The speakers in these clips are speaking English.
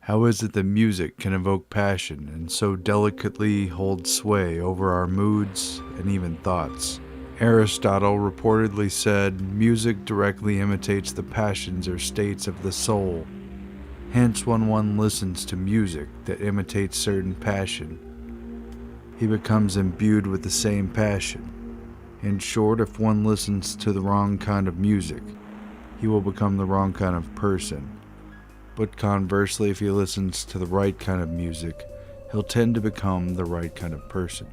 How is it that music can evoke passion and so delicately hold sway over our moods and even thoughts? Aristotle reportedly said, "Music directly imitates the passions or states of the soul." Hence, when one listens to music that imitates certain passion, he becomes imbued with the same passion. In short, if one listens to the wrong kind of music, he will become the wrong kind of person. But conversely, if he listens to the right kind of music, he'll tend to become the right kind of person.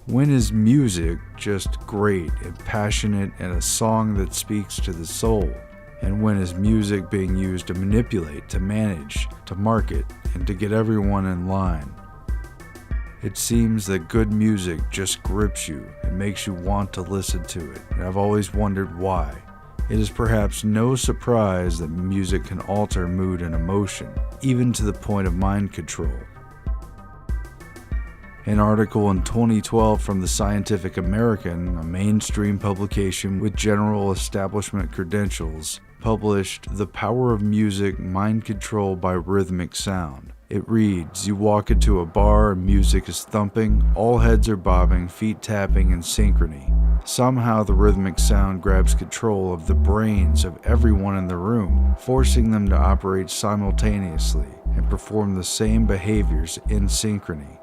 When is music just great and passionate and a song that speaks to the soul? And when is music being used to manipulate, to manage, to market, and to get everyone in line? It seems that good music just grips you and makes you want to listen to it, and I've always wondered why. It is perhaps no surprise that music can alter mood and emotion, even to the point of mind control. An article in 2012 from the Scientific American, a mainstream publication with general establishment credentials, published "The Power of Music, Mind Control by Rhythmic Sound." It reads, "You walk into a bar and music is thumping, all heads are bobbing, feet tapping in synchrony. Somehow the rhythmic sound grabs control of the brains of everyone in the room, forcing them to operate simultaneously and perform the same behaviors in synchrony.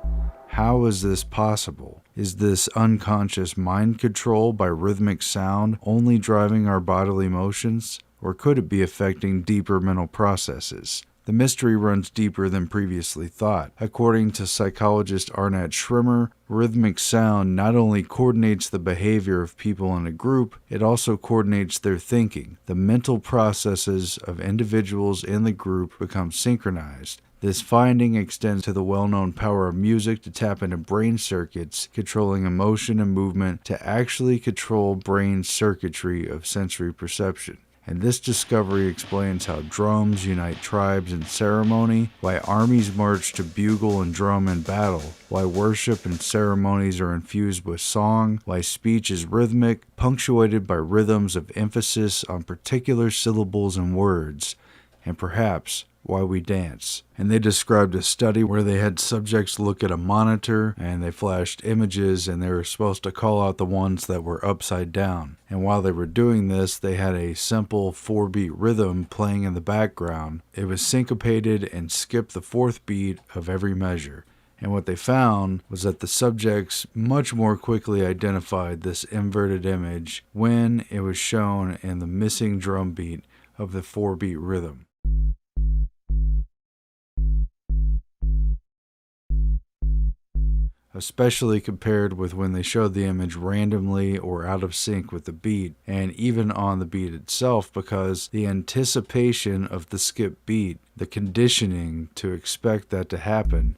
How is this possible? Is this unconscious mind control by rhythmic sound only driving our bodily motions? Or could it be affecting deeper mental processes? The mystery runs deeper than previously thought. According to psychologist Arnett Schrimmer, rhythmic sound not only coordinates the behavior of people in a group, it also coordinates their thinking. The mental processes of individuals in the group become synchronized. This finding extends to the well-known power of music to tap into brain circuits, controlling emotion and movement to actually control brain circuitry of sensory perception. And this discovery explains how drums unite tribes in ceremony, why armies march to bugle and drum in battle, why worship and ceremonies are infused with song, why speech is rhythmic, punctuated by rhythms of emphasis on particular syllables and words, and perhaps why we dance. And they described a study where they had subjects look at a monitor and they flashed images and they were supposed to call out the ones that were upside down. And while they were doing this, they had a simple 4-beat rhythm playing in the background. It was syncopated and skipped the 4th beat of every measure. And what they found was that the subjects much more quickly identified this inverted image when it was shown in the missing drum beat of the 4-beat rhythm. Especially compared with when they showed the image randomly or out of sync with the beat, and even on the beat itself, because the anticipation of the skip beat, the conditioning to expect that to happen,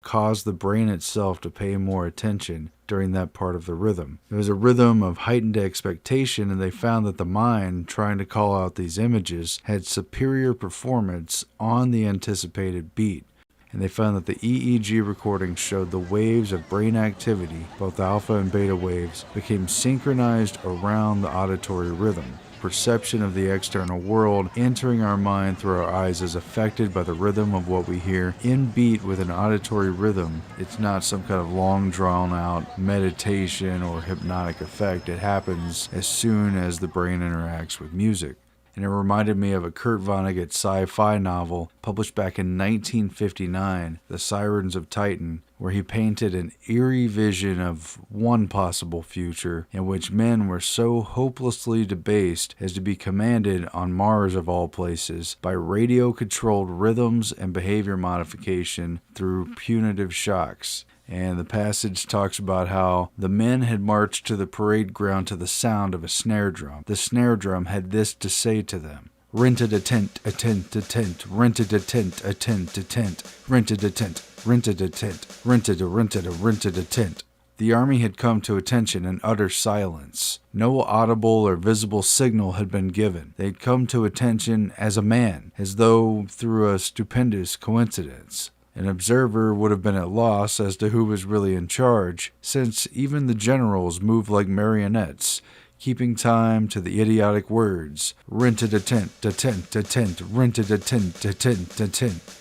caused the brain itself to pay more attention during that part of the rhythm. It was a rhythm of heightened expectation, and they found that the mind, trying to call out these images, had superior performance on the anticipated beat. And they found that the EEG recordings showed the waves of brain activity, both alpha and beta waves, became synchronized around the auditory rhythm. Perception of the external world entering our mind through our eyes is affected by the rhythm of what we hear. In beat with an auditory rhythm, it's not some kind of long drawn out meditation or hypnotic effect. It happens as soon as the brain interacts with music. And it reminded me of a Kurt Vonnegut sci-fi novel published back in 1959, The Sirens of Titan, where he painted an eerie vision of one possible future in which men were so hopelessly debased as to be commanded on Mars of all places by radio-controlled rhythms and behavior modification through punitive shocks. And the passage talks about how the men had marched to the parade ground to the sound of a snare drum. The snare drum had this to say to them: "Rented a tent, a tent, a tent, rented a tent, a tent, a tent, rented a tent, rented a tent, rented a tent." The army had come to attention in utter silence. No audible or visible signal had been given. They had come to attention as a man, as though through a stupendous coincidence. An observer would have been at loss as to who was really in charge, since even the generals moved like marionettes, keeping time to the idiotic words, rent-a-tent, tent, rent-a-tent.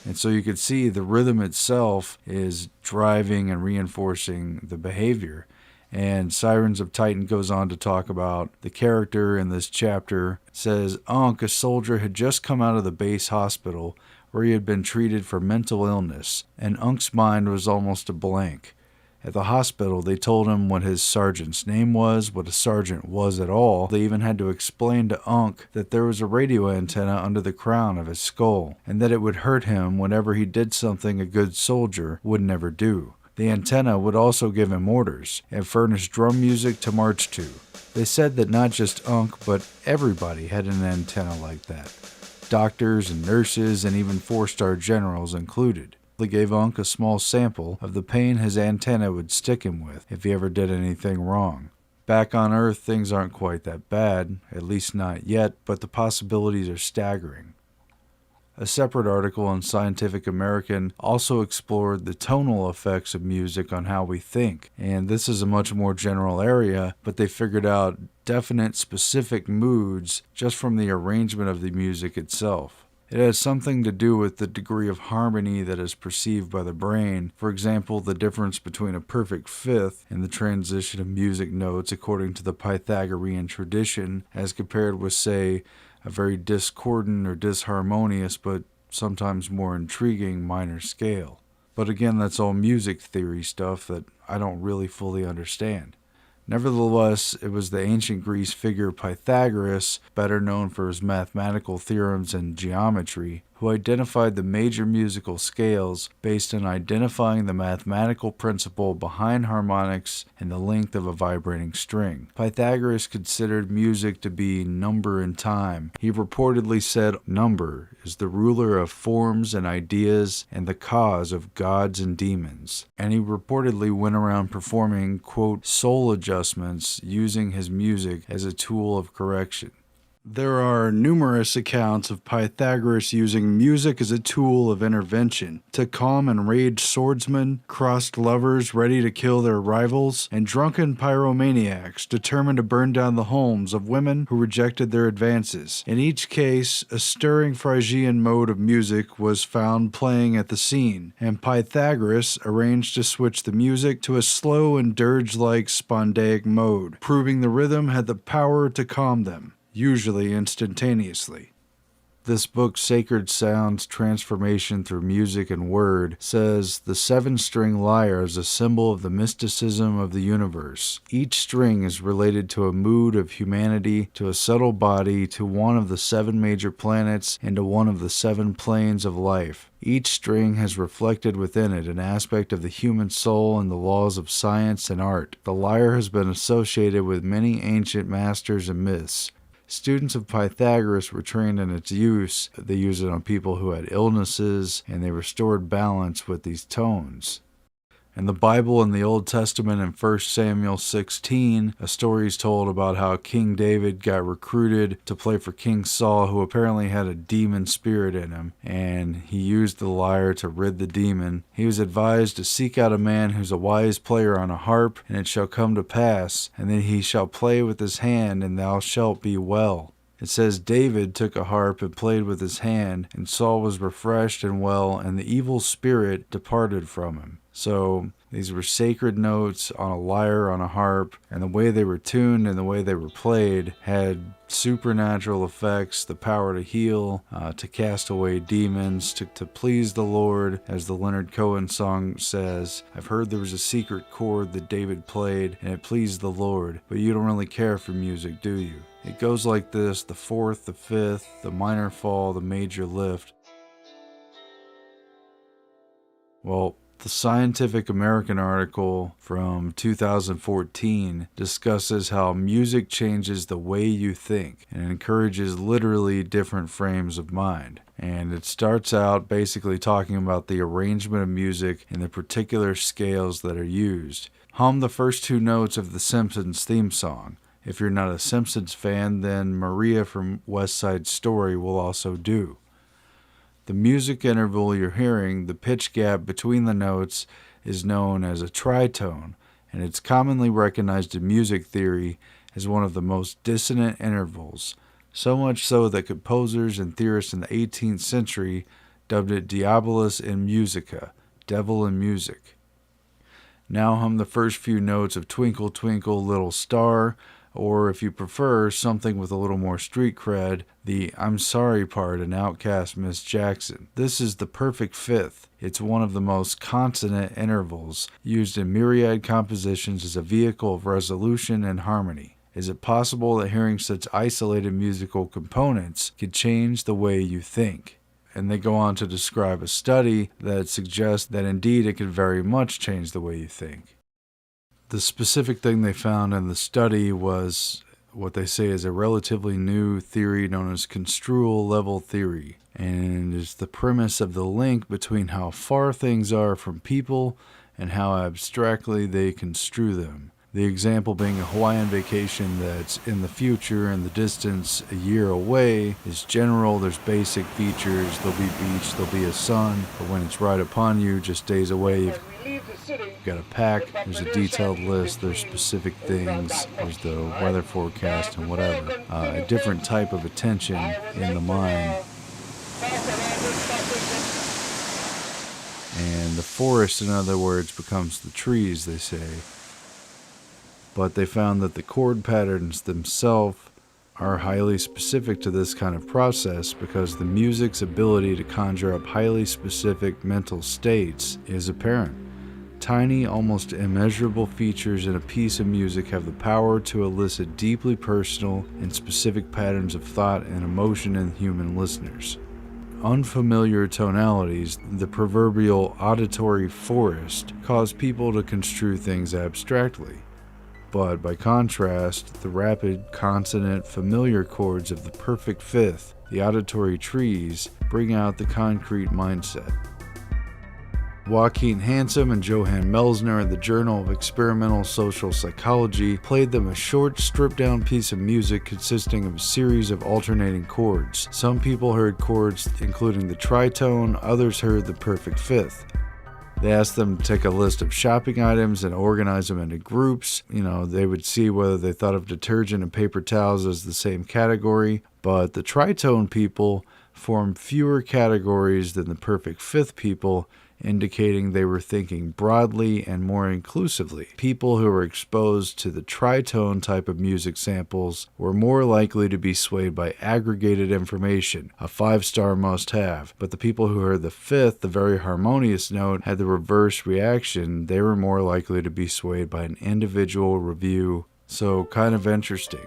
And so you could see the rhythm itself is driving and reinforcing the behavior. And Sirens of Titan goes on to talk about the character in this chapter. It says, Ankh, a soldier, had just come out of the base hospital where he had been treated for mental illness, and Ankh's mind was almost a blank. At the hospital, they told him what his sergeant's name was, what a sergeant was at all. They even had to explain to Ankh that there was a radio antenna under the crown of his skull, and that it would hurt him whenever he did something a good soldier would never do. The antenna would also give him orders and furnish drum music to march to. They said that not just Ankh, but everybody had an antenna like that. Doctors and nurses and even 4-star generals included. They gave Ankh a small sample of the pain his antenna would stick him with if he ever did anything wrong. Back on Earth, things aren't quite that bad, at least not yet, but the possibilities are staggering. A separate article in Scientific American also explored the tonal effects of music on how we think, and this is a much more general area, but they figured out definite specific moods just from the arrangement of the music itself. It has something to do with the degree of harmony that is perceived by the brain. For example, the difference between a perfect fifth in the transition of music notes according to the Pythagorean tradition as compared with, say, a very discordant or disharmonious but sometimes more intriguing minor scale. But again, that's all music theory stuff that I don't really fully understand. Nevertheless, it was the ancient Greece figure Pythagoras, better known for his mathematical theorems and geometry, who identified the major musical scales based on identifying the mathematical principle behind harmonics and the length of a vibrating string. Pythagoras considered music to be number and time. He reportedly said, "Number is the ruler of forms and ideas and the cause of gods and demons." And he reportedly went around performing, quote, soul adjustments using his music as a tool of correction. There are numerous accounts of Pythagoras using music as a tool of intervention to calm enraged swordsmen, crossed lovers ready to kill their rivals, and drunken pyromaniacs determined to burn down the homes of women who rejected their advances. In each case, a stirring Phrygian mode of music was found playing at the scene, and Pythagoras arranged to switch the music to a slow and dirge-like spondaic mode, proving the rhythm had the power to calm them, usually instantaneously. This book, Sacred Sounds, Transformation Through Music and Word, says the 7-string lyre is a symbol of the mysticism of the universe. Each string is related to a mood of humanity, to a subtle body, to one of the 7 major planets, and to one of the 7 planes of life. Each string has reflected within it an aspect of the human soul and the laws of science and art. The lyre has been associated with many ancient masters and myths. Students of Pythagoras were trained in its use. They used it on people who had illnesses, and they restored balance with these tones. In the Bible, in the Old Testament, in 1 Samuel 16, a story is told about how King David got recruited to play for King Saul, who apparently had a demon spirit in him, and he used the lyre to rid the demon. He was advised to seek out a man who's a wise player on a harp, and it shall come to pass, and then he shall play with his hand, and thou shalt be well. It says David took a harp and played with his hand, and Saul was refreshed and well, and the evil spirit departed from him. So these were sacred notes on a lyre, on a harp, and the way they were tuned and the way they were played had supernatural effects, the power to heal, to cast away demons, to please the Lord. As the Leonard Cohen song says, I've heard there was a secret chord that David played and it pleased the Lord, but you don't really care for music, do you? It goes like this: the 4th, the 5th, the minor fall, the major lift. Well, the Scientific American article from 2014 discusses how music changes the way you think and encourages literally different frames of mind. And it starts out basically talking about the arrangement of music and the particular scales that are used. Hum the first 2 notes of the Simpsons theme song. If you're not a Simpsons fan, then Maria from West Side Story will also do. The music interval you're hearing, the pitch gap between the notes, is known as a tritone, and it's commonly recognized in music theory is one of the most dissonant intervals, so much so that composers and theorists in the 18th century dubbed it Diabolus in Musica, devil in music. Now hum the first few notes of Twinkle Twinkle Little Star, or if you prefer something with a little more street cred, the I'm Sorry part in Outkast Miss Jackson. This is the perfect fifth. It's one of the most consonant intervals, used in myriad compositions as a vehicle of resolution and harmony. Is it possible that hearing such isolated musical components could change the way you think? And they go on to describe a study that suggests that indeed it could very much change the way you think. The specific thing they found in the study was what they say is a relatively new theory known as construal level theory, and it's the premise of the link between how far things are from people and how abstractly they construe them. The example being a Hawaiian vacation that's in the future and the distance a year away is general. There's basic features. There'll be beach, there'll be a sun, but when it's right upon you, just days away, you've got to pack. There's a detailed list. There's specific things. There's the weather forecast and whatever. A different type of attention in the mind. And the forest, in other words, becomes the trees, they say. But they found that the chord patterns themselves are highly specific to this kind of process because the music's ability to conjure up highly specific mental states is apparent. Tiny, almost immeasurable features in a piece of music have the power to elicit deeply personal and specific patterns of thought and emotion in human listeners. Unfamiliar tonalities, the proverbial auditory forest, cause people to construe things abstractly. But by contrast, the rapid, consonant, familiar chords of the perfect fifth, the auditory trees, bring out the concrete mindset. Joachim Hansom and Johan Melsner in the Journal of Experimental Social Psychology played them a short, stripped-down piece of music consisting of a series of alternating chords. Some people heard chords including the tritone, others heard the perfect fifth. They asked them to take a list of shopping items and organize them into groups. They would see whether they thought of detergent and paper towels as the same category, but the tritone people formed fewer categories than the perfect fifth people, indicating they were thinking broadly and more inclusively. People who were exposed to the tritone type of music samples were more likely to be swayed by aggregated information, a 5-star must-have. But the people who heard the fifth, the very harmonious note, had the reverse reaction. They were more likely to be swayed by an individual review. So kind of interesting.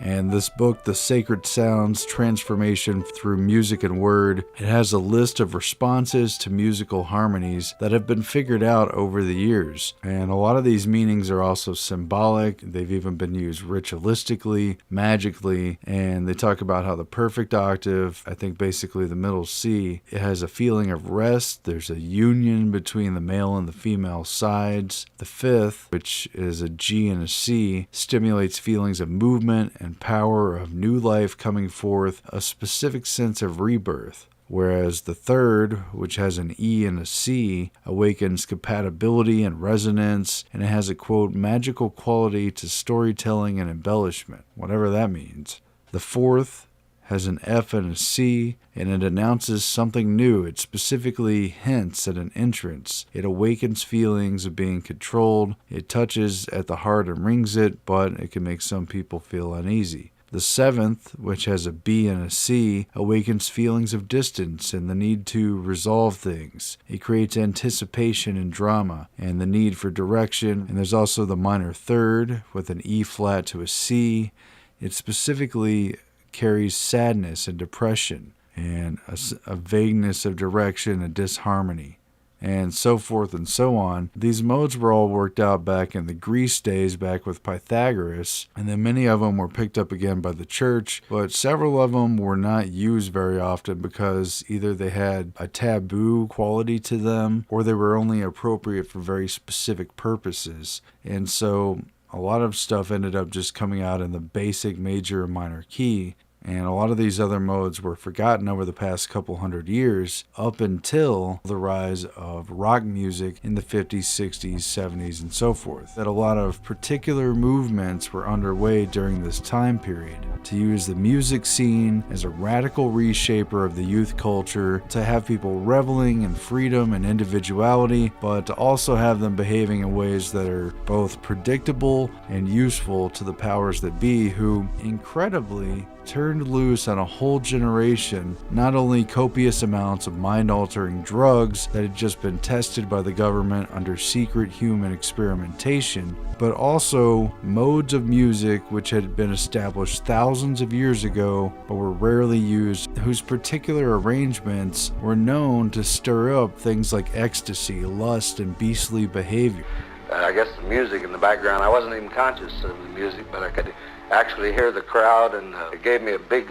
And this book, The Sacred Sounds, Transformation Through Music and Word, it has a list of responses to musical harmonies that have been figured out over the years. And a lot of these meanings are also symbolic. They've even been used ritualistically, magically, and they talk about how the perfect octave, I think basically the middle C, it has a feeling of rest. There's a union between the male and the female sides. The fifth, which is a G and a C, stimulates feelings of movement and power of new life coming forth, a specific sense of rebirth. Whereas the third, which has an E and a C, awakens compatibility and resonance, and it has a, quote, magical quality to storytelling and embellishment, whatever that means. The fourth has an F and a C, and it announces something new. It specifically hints at an entrance. It awakens feelings of being controlled. It touches at the heart and rings it, but it can make some people feel uneasy. The seventh, which has a B and a C, awakens feelings of distance and the need to resolve things. It creates anticipation and drama and the need for direction. And there's also the minor third with an E flat to a C. It specifically carries sadness and depression and a vagueness of direction and disharmony, and so forth and so on. These modes were all worked out back in the Greece days, back with Pythagoras, and then many of them were picked up again by the church, but several of them were not used very often because either they had a taboo quality to them or they were only appropriate for very specific purposes. And so a lot of stuff ended up just coming out in the basic major and minor key. And a lot of these other modes were forgotten over the past couple hundred years, up until the rise of rock music in the 50s, 60s, 70s, and so forth. That a lot of particular movements were underway during this time period to use the music scene as a radical reshaper of the youth culture, to have people reveling in freedom and individuality, but to also have them behaving in ways that are both predictable and useful to the powers that be, who incredibly turned loose on a whole generation not only copious amounts of mind-altering drugs that had just been tested by the government under secret human experimentation, but also modes of music which had been established thousands of years ago but were rarely used, whose particular arrangements were known to stir up things like ecstasy, lust, and beastly behavior. I guess the music in the background, I wasn't even conscious of the music, but I could actually hear the crowd, and it gave me a big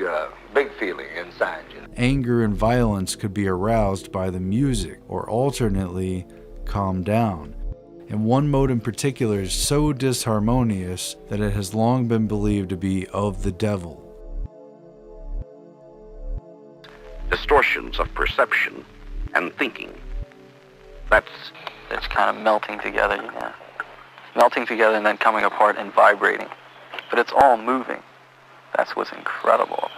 feeling inside. You know? Anger and violence could be aroused by the music, or alternately, calmed down. And one mode in particular is so disharmonious that it has long been believed to be of the devil. Distortions of perception and thinking. It's kind of melting together, melting together and then coming apart and vibrating. But it's all moving. That's what's incredible.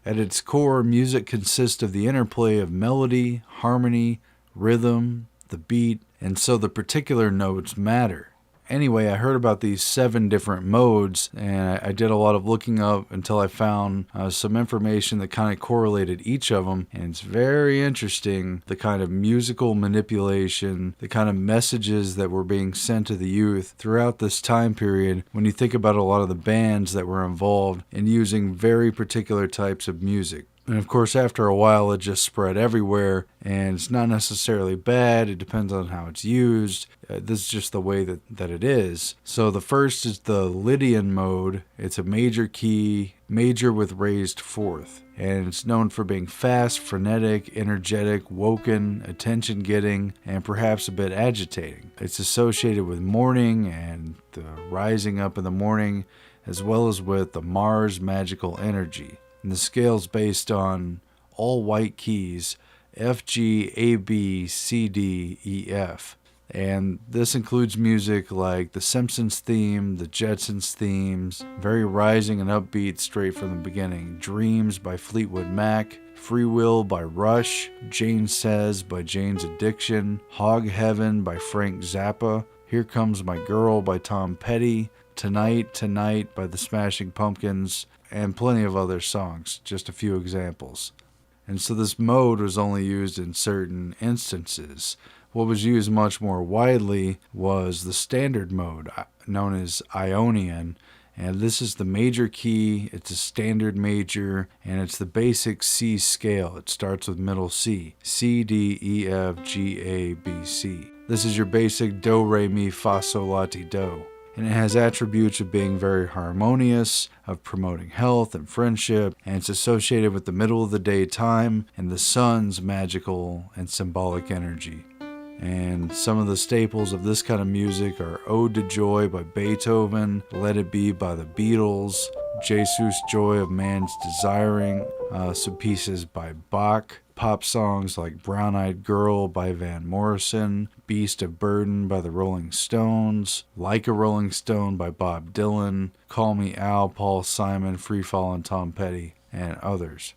At its core, music consists of the interplay of melody, harmony, rhythm, the beat, and so the particular notes matter. Anyway, I heard about these 7 different modes, and I did a lot of looking up until I found some information that kind of correlated each of them, and it's very interesting, the kind of musical manipulation, the kind of messages that were being sent to the youth throughout this time period when you think about a lot of the bands that were involved in using very particular types of music. And of course, after a while, it just spread everywhere, and it's not necessarily bad. It depends on how it's used. This is just the way that it is. So the first is the Lydian mode. It's a major key, major with raised fourth. And it's known for being fast, frenetic, energetic, woken, attention-getting, and perhaps a bit agitating. It's associated with morning and the rising up in the morning, as well as with the Mars magical energy. And the scale's based on all white keys, F, G, A, B, C, D, E, F. And this includes music like the Simpsons theme, the Jetsons themes, very rising and upbeat straight from the beginning. Dreams by Fleetwood Mac, Free Will by Rush, Jane Says by Jane's Addiction, Hog Heaven by Frank Zappa, Here Comes My Girl by Tom Petty, Tonight, Tonight by the Smashing Pumpkins, and plenty of other songs, just a few examples. And so this mode was only used in certain instances. What was used much more widely was the standard mode, known as Ionian, and this is the major key, it's a standard major, and it's the basic C scale. It starts with middle C, C, D, E, F, G, A, B, C. This is your basic do, re, mi, fa, sol, la, ti, do. And it has attributes of being very harmonious, of promoting health and friendship, and it's associated with the middle of the day time and the sun's magical and symbolic energy. And some of the staples of this kind of music are Ode to Joy by Beethoven, Let It Be by the Beatles, Jesus Joy of Man's Desiring, some pieces by Bach, pop songs like Brown Eyed Girl by Van Morrison, Beast of Burden by the Rolling Stones, Like a Rolling Stone by Bob Dylan, Call Me Al, Paul Simon, Free Fallin' Tom Petty, and others.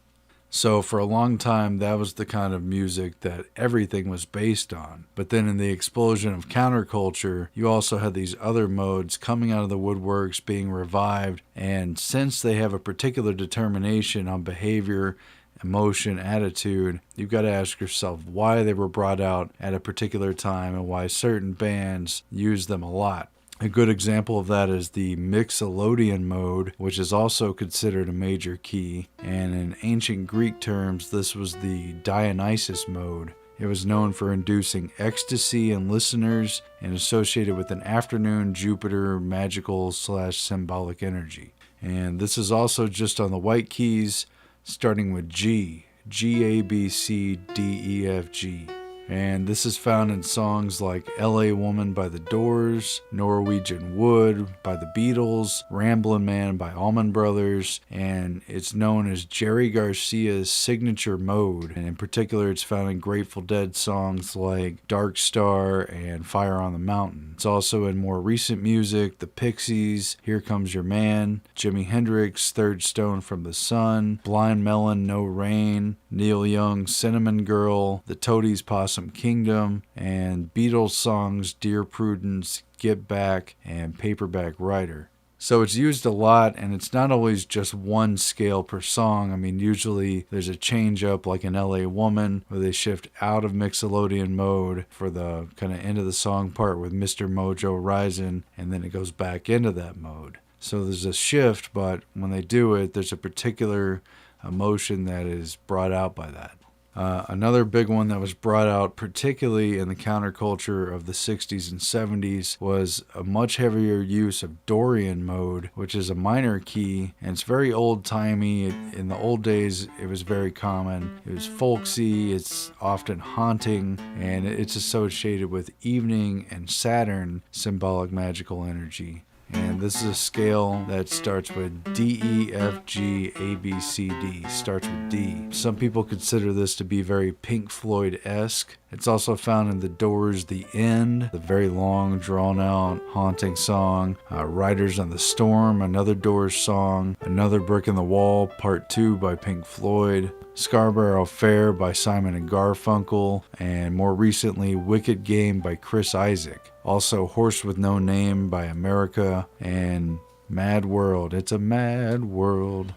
So for a long time, that was the kind of music that everything was based on. But then in the explosion of counterculture, you also had these other modes coming out of the woodworks, being revived, and since they have a particular determination on behavior, emotion, attitude, you've got to ask yourself why they were brought out at a particular time and why certain bands use them a lot. A good example of that is the Mixolydian mode, which is also considered a major key, and in ancient Greek terms, this was the Dionysus mode. It was known for inducing ecstasy in listeners and associated with an afternoon Jupiter magical / symbolic energy. And this is also just on the white keys, starting with G, G, A, B, C, D, E, F, G. And this is found in songs like LA Woman by The Doors, Norwegian Wood by The Beatles, Ramblin' Man by Allman Brothers, and it's known as Jerry Garcia's signature mode. And in particular, it's found in Grateful Dead songs like Dark Star and Fire on the Mountain. It's also in more recent music, The Pixies, Here Comes Your Man, Jimi Hendrix, Third Stone from the Sun, Blind Melon, No Rain, Neil Young, Cinnamon Girl, The Toadies' Possum Kingdom, and Beatles songs Dear Prudence, Get Back, and Paperback Writer. So it's used a lot, and it's not always just one scale per song. I mean, usually there's a change up like in LA Woman where they shift out of Mixolydian mode for the kind of end of the song part with Mr. Mojo Rising, and then it goes back into that mode. So there's a shift, but when they do it, there's a particular emotion that is brought out by that. Another big one that was brought out, particularly in the counterculture of the 60s and 70s, was a much heavier use of Dorian mode, which is a minor key, and it's very old-timey. In the old days, it was very common. It was folksy, it's often haunting, and it's associated with evening and Saturn symbolic magical energy. And this is a scale that starts with D, E, F, G, A, B, C, D. Starts with D. Some people consider this to be very Pink Floyd-esque. It's also found in The Doors' The End, the very long, drawn-out, haunting song. Riders on the Storm, another Doors song. Another Brick in the Wall, Part 2 by Pink Floyd. Scarborough Fair by Simon and Garfunkel, and more recently Wicked Game by Chris Isaak. Also Horse with No Name by America, and Mad World, It's a Mad World,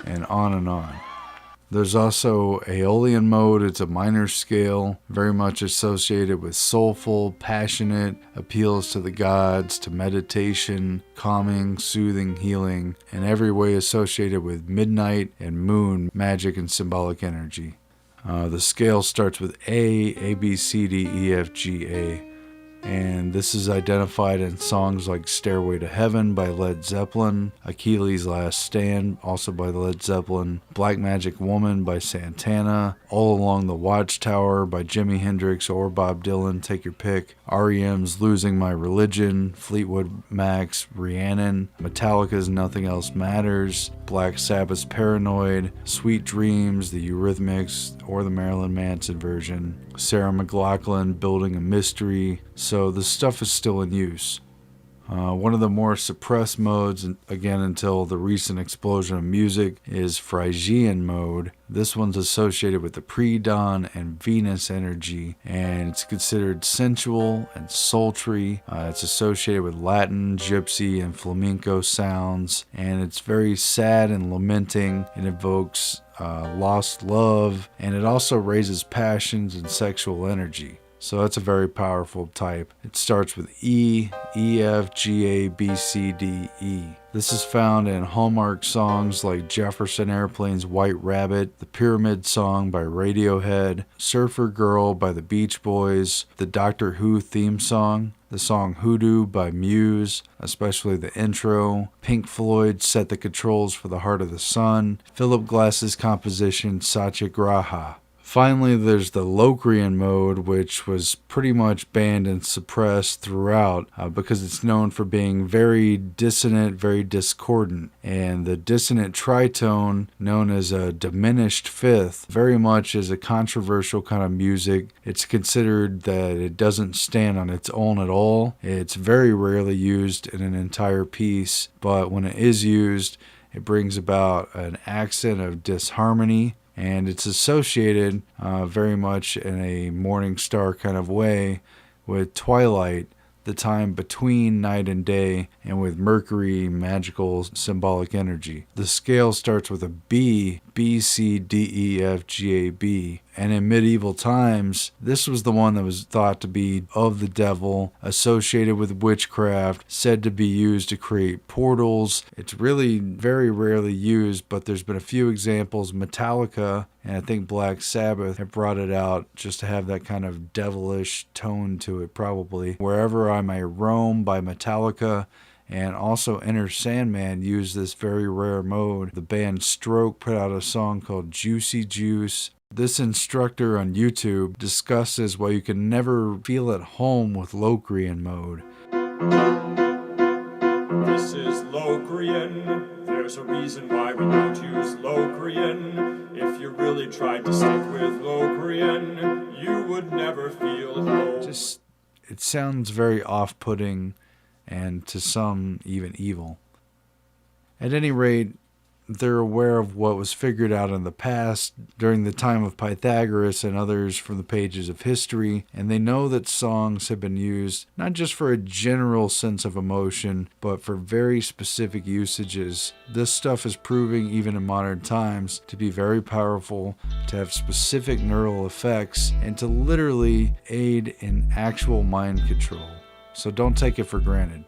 and on and on. There's also Aeolian mode. It's a minor scale, very much associated with soulful, passionate appeals to the gods, to meditation, calming, soothing, healing, and every way associated with midnight and moon magic and symbolic energy. The scale starts with A, B, C, D, E, F, G, A. And this is identified in songs like Stairway to Heaven by Led Zeppelin, Achilles' Last Stand, also by Led Zeppelin, Black Magic Woman by Santana, All Along the Watchtower by Jimi Hendrix or Bob Dylan, take your pick, REM's Losing My Religion, Fleetwood Mac's Rhiannon, Metallica's Nothing Else Matters, Black Sabbath's Paranoid, Sweet Dreams, the Eurythmics, or the Marilyn Manson version, Sarah McLachlan, Building a Mystery. So the stuff is still in use. One of the more suppressed modes, again until the recent explosion of music, is Phrygian mode. This one's associated with the pre-dawn and Venus energy, and it's considered sensual and sultry. It's associated with Latin, gypsy, and flamenco sounds, and it's very sad and lamenting. It evokes lost love, and it also raises passions and sexual energy. So that's a very powerful type. It starts with E, E, F, G, A, B, C, D, E. This is found in Hallmark songs like Jefferson Airplane's White Rabbit, the Pyramid Song by Radiohead, Surfer Girl by the Beach Boys, the Doctor Who theme song, the song Hoodoo by Muse, especially the intro, Pink Floyd Set the Controls for the Heart of the Sun, Philip Glass's composition Satyagraha. Finally, there's the Locrian mode, which was pretty much banned and suppressed throughout because it's known for being very dissonant, very discordant. And the dissonant tritone, known as a diminished fifth, very much is a controversial kind of music. It's considered that it doesn't stand on its own at all. It's very rarely used in an entire piece, but when it is used, it brings about an accent of disharmony. And it's associated very much in a morning star kind of way with twilight, the time between night and day, and with Mercury, magical symbolic energy. The scale starts with a B, B, C, D, E, F, G, A, B. And in medieval times, this was the one that was thought to be of the devil, associated with witchcraft, said to be used to create portals. It's really very rarely used, but there's been a few examples. Metallica and I think Black Sabbath have brought it out just to have that kind of devilish tone to it, probably. Wherever I May Roam by Metallica, and also Enter Sandman used this very rare mode. The band Stroke put out a song called Juicy Juice. This instructor on YouTube discusses why you can never feel at home with Locrian mode. This is Locrian. There's a reason why we don't use Locrian. If you really tried to stick with Locrian, you would never feel home. It sounds very off-putting and to some even evil. At any rate, they're aware of what was figured out in the past during the time of Pythagoras and others from the pages of history, and they know that songs have been used not just for a general sense of emotion, but for very specific usages. This stuff is proving, even in modern times, to be very powerful, to have specific neural effects, and to literally aid in actual mind control. So don't take it for granted.